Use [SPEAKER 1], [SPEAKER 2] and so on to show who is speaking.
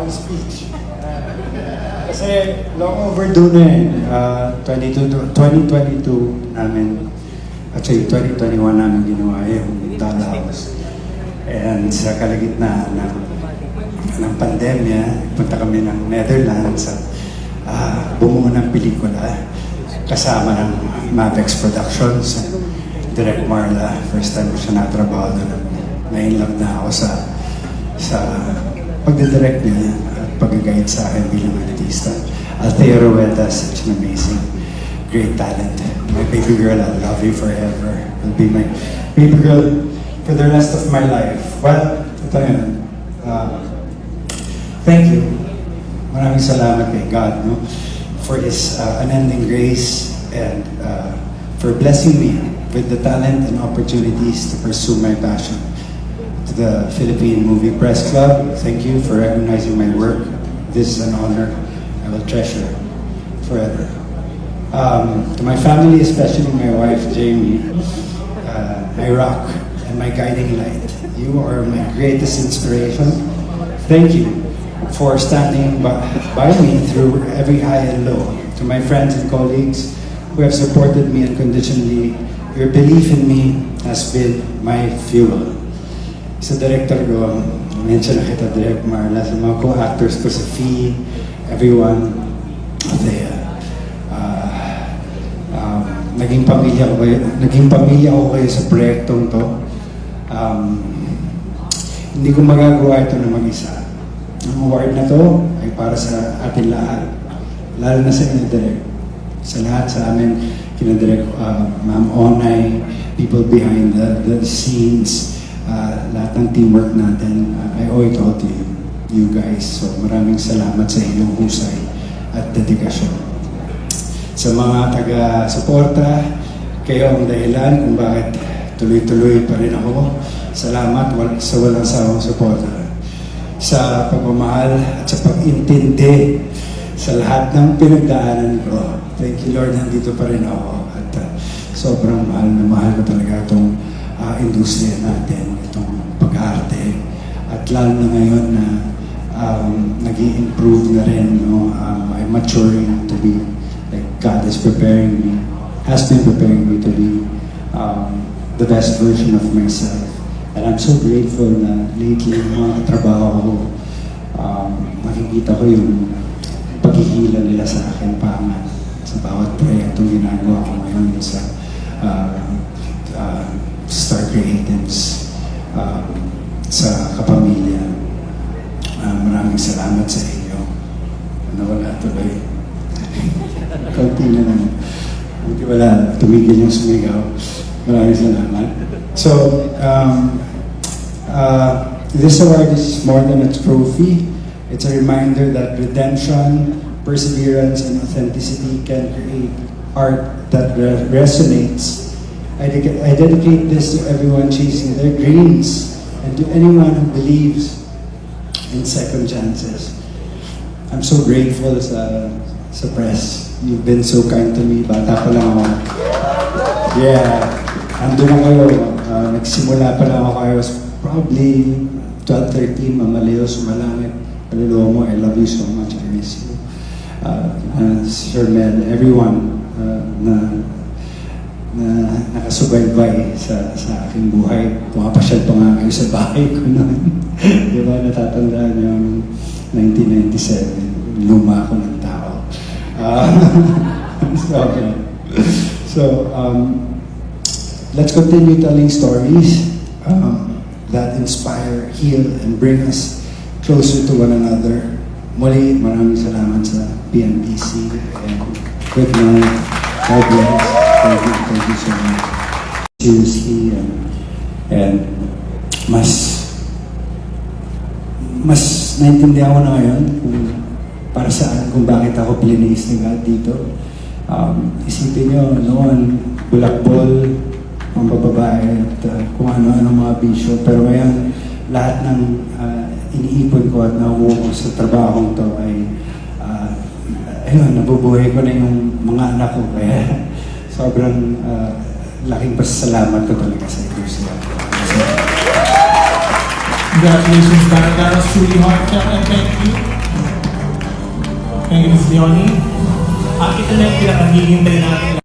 [SPEAKER 1] PowerPoint speech. Kasi long overdue na eh. 2022 namin, actually 2021 namin ginawa yung Dollhouse. And sa kalagitnaan ng pandemya, punta kami ng Netherlands at bumuo ng pelikula kasama ng Mavex Productions. Direct Marla, first time ko siya natrabaho doon. Na-inlove na ako sa pagdidirect niya at pag-guide sa akin bilang artista. Althea Rueda, such an amazing, great talent. My baby girl, I'll love you forever. I'll be my baby girl for the rest of my life. Well, ito yun. Thank you. Maraming salamat kay God, no? For His unending grace and for blessing me with the talent and opportunities to pursue my passion. To the Philippine Movie Press Club, thank you for recognizing my work. This is an honor I will treasure forever. To my family, especially my wife, Jamie, my rock and my guiding light. You are my greatest inspiration. Thank you for standing by me through every high and low. To my friends and colleagues who have supported me unconditionally, your belief in me has been my fuel. Sa director ko, mention na kita, Direct Marla, sa mga co-actors ko, sa Fee, everyone, naging pamilya ko kayo sa proyektong to. Hindi ko magagawa ito na mag-isa. Ang award na to ay para sa atin lahat, lalo na sa inyo, Direct. Sa lahat sa amin, kina-direct Ma'am Onay, people behind the scenes, lahat ng teamwork natin. I owe it all to you guys. So maraming salamat sa inyong husay at dedikasyon. Sa mga taga-suporta, kayo ang dahilan kung bakit tuloy-tuloy pa rin ako. Salamat sa walang sawang suporta. Sa pagmamahal at sa pag-intindi sa lahat ng pinagdaanan ko. Thank you, Lord, nandito pa rin ako. At sobrang mahal na mahal ko talaga itong industriya natin, itong pag-arte. At lalo na ngayon na nag-i-improve na rin, no? I'm maturing to be, like God is preparing me, has been preparing me to be the best version of myself. And I'm so grateful na lately, mga katrabaho ko, makikita ko yung paghihila nila sa akin pangan sa bawat proyektong ginagawa ko ngayon sa Star Creatives, sa kapamilya. Maraming salamat sa inyo. Nawala tuloy. Kaunti na lang. Buti wala, tumigil yung sumigaw. Maraming salamat. So, this award is more than a trophy. It's a reminder that redemption, perseverance, and authenticity can create art that resonates. I dedicate this to everyone chasing their dreams and to anyone who believes in second chances. I'm so grateful sa press. You've been so kind to me. Bata pa lang ako. Yeah. Ando na kayo. Nagsimula pa lang ako. I was probably 12, 13. Mama Leo, sumalangit. Paluluwa mo, I love you so much. I miss you. Sir Mel, everyone na nakasubaybay sa aking buhay. Pumapasyal pa nga kayo sa bahay ko noon. Di ba, natatandaan niyo yung 1997, luma ako ng tao. So, let's continue telling stories that inspire, heal, and bring us closer to one another. Muli, maraming salamat sa PNPC and good night. God bless. Thank you so much. Seriously, and mas naintindihan ko na ngayon kung para saan, kung bakit ako plinase ni God dito. Isipin nyo, noon, bulakbol, ang bababae, at kung ano-ano mga bisyo. Pero ngayon, lahat ng iniipon ko at nakuha ko sa trabahong to ay ayun, nabubuhay ko na yung mga anak ko. Kaya sobrang laking pasasalamat ko talaga sa industriya.
[SPEAKER 2] Congratulations, Dara. That was truly heartfelt, and thank you. Thank you, Miss Leonie. At ito na yung pinakahihintay natin